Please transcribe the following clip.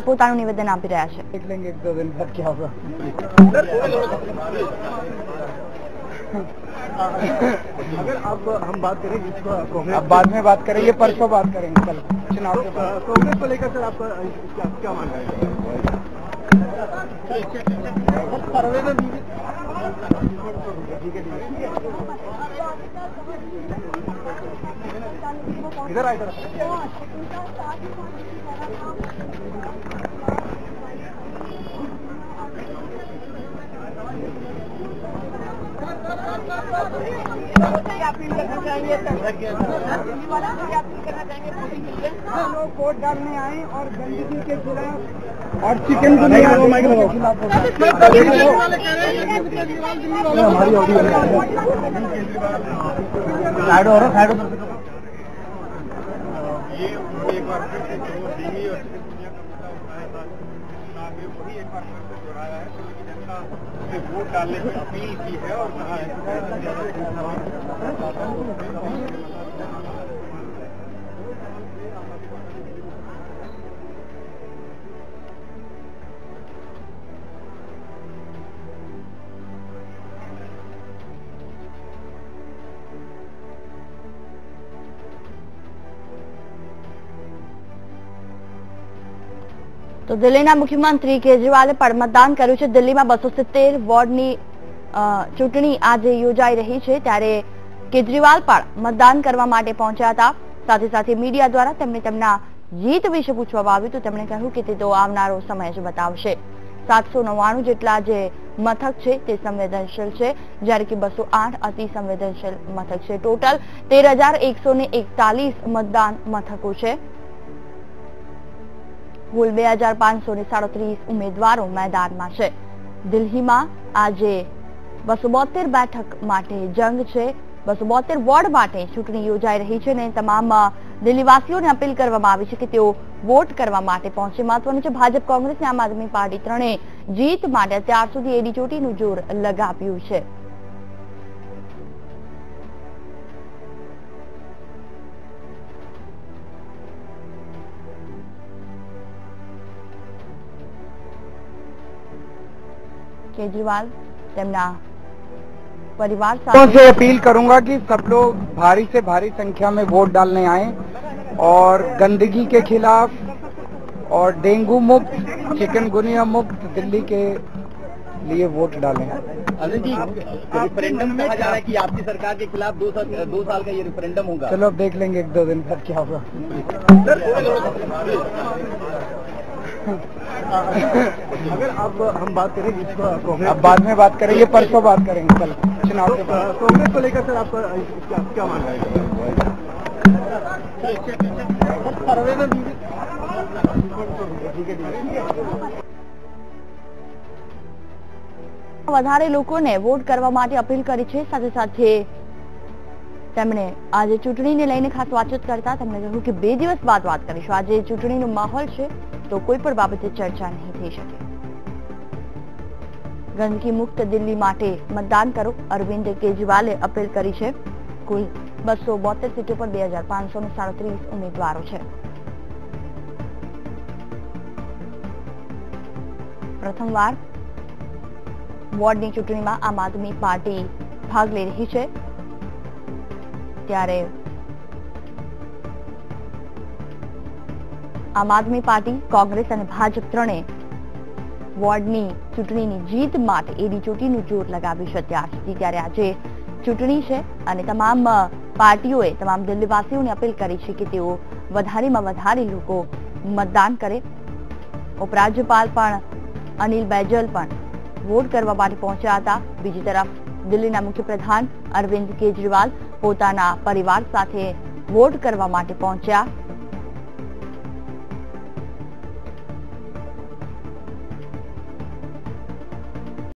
પોતાનું નિવેદન આપી રહ્યા છે। देख लेंगे एक दो दिन बाद क्या होगा। अगर अब हम बात करें कांग्रेस, अब बाद में बात करेंगे, परसों बात करेंगे कल चुनाव के बाद। कांग्रेस को लेकर सर आपका क्या मानना है? इधर आए लोग वोट डालने आए और गंदगी के खिलाफ और चिकन गुनिया के खिलाफ ये एक बार फिर से जो दीनी और वही एक बार फिर से दोहराया है कि जनता से वोट डालने की अपील की है और कहा है તો દિલ્હીના મુખ્યમંત્રી કેજરીવાલે પણ મતદાન કર્યું છે। દિલ્હીમાં 270 વોર્ડની ચૂંટણી આજે યોજાઈ રહી છે, ત્યારે કેજરીવાલ પણ મતદાન કરવા માટે પહોંચ્યા હતા। સાથે સાથે મીડિયા દ્વારા તેમને તેમના જીત વિશે પૂછવામાં આવ્યું તો તેમણે કહ્યું કે તે તો આવનારો સમય જ બતાવશે। 799 જેટલા જે મથક છે તે સંવેદનશીલ છે, જ્યારે કે 208 અતિ સંવેદનશીલ મથક છે। ટોટલ 13,141 મતદાન મથકો છે। કુલ 2,537 ઉમેદવારો મેદાનમાં છે। દિલ્હીમાં આજે 272 બેઠક માટે જંગ છે। 272 વોર્ડ માટે ચૂંટણી યોજાઈ રહી છે અને તમામ દિલ્હીવાસીઓને અપીલ કરવામાં આવી છે કે તેઓ વોટ કરવા માટે પહોંચે। મહત્વનું છે, ભાજપ, કોંગ્રેસ અને આમ આદમી પાર્ટી ત્રણેય જીત માટે અત્યાર સુધી એડી ચોટીનું જોર લગાવ્યું છે। केजरीवाल परिवार से अपील करूंगा कि सब लोग भारी से भारी संख्या में वोट डालने आए और गंदगी के खिलाफ और डेंगू मुक्त, चिकनगुनिया मुक्त दिल्ली के लिए वोट डालें। रेफरेंडम में कहा जा रहा है कि आपकी सरकार के खिलाफ 2 साल का ये रेफरेंडम होगा। चलो अब देख लेंगे एक दो दिन बाद क्या होगा। अगर अब हम बात करें कांग्रेस, अब बाद में बात करेंगे, परसों बात करेंगे कल चुनाव के बाद। कांग्रेस को लेकर सर आपका क्या मानना है? વધારે લોકોને વોટ કરવા માટે અપીલ કરી છે। સાથે સાથે તેમણે આજે ચૂંટણીને લઈને ખાસ વાતચીત કરતા તેમણે કહ્યું કે 2 દિવસ બાદ વાત કરીશું। આજે ચૂંટણીનો માહોલ છે તો કોઈ પણ બાબતે ચર્ચા નહીં થઈ શકે। ગંદકી મુક્ત દિલ્હી માટે મતદાન કરો, અરવિંદ કેજરીવાલે અપીલ કરી છે। કુલ 272 સીટો પર 2,537 ઉમેદવારો છે। પ્રથમવાર વોર્ડની ચૂંટણીમાં આમ આદમી પાર્ટી ભાગ લઈ રહી છે, ત્યારે આમ આદમી પાર્ટી, કોંગ્રેસ અને ભાજપ ત્રણે વોર્ડની ચૂંટણીની જીત માટે એડી ચોટીનું જોર લગાવ્યું છે અત્યાર સુધી। ત્યારે આજે ચૂંટણી છે અને તમામ પાર્ટીઓએ તમામ દિલ્હીવાસીઓને અપીલ કરી છે કે તેઓ વધારેમાં વધારે લોકો મતદાન કરે। ઉપરાજ્યપાલ પણ અનિલ बैजल પણ વોટ કરવા માટે પહોંચ્યા હતા। બીજી તરફ દિલ્હીના મુખ્યપ્રધાન અરવિંદ કેજરીવાલ પોતાના પરિવાર સાથે વોટ કરવા માટે પહોંચ્યા।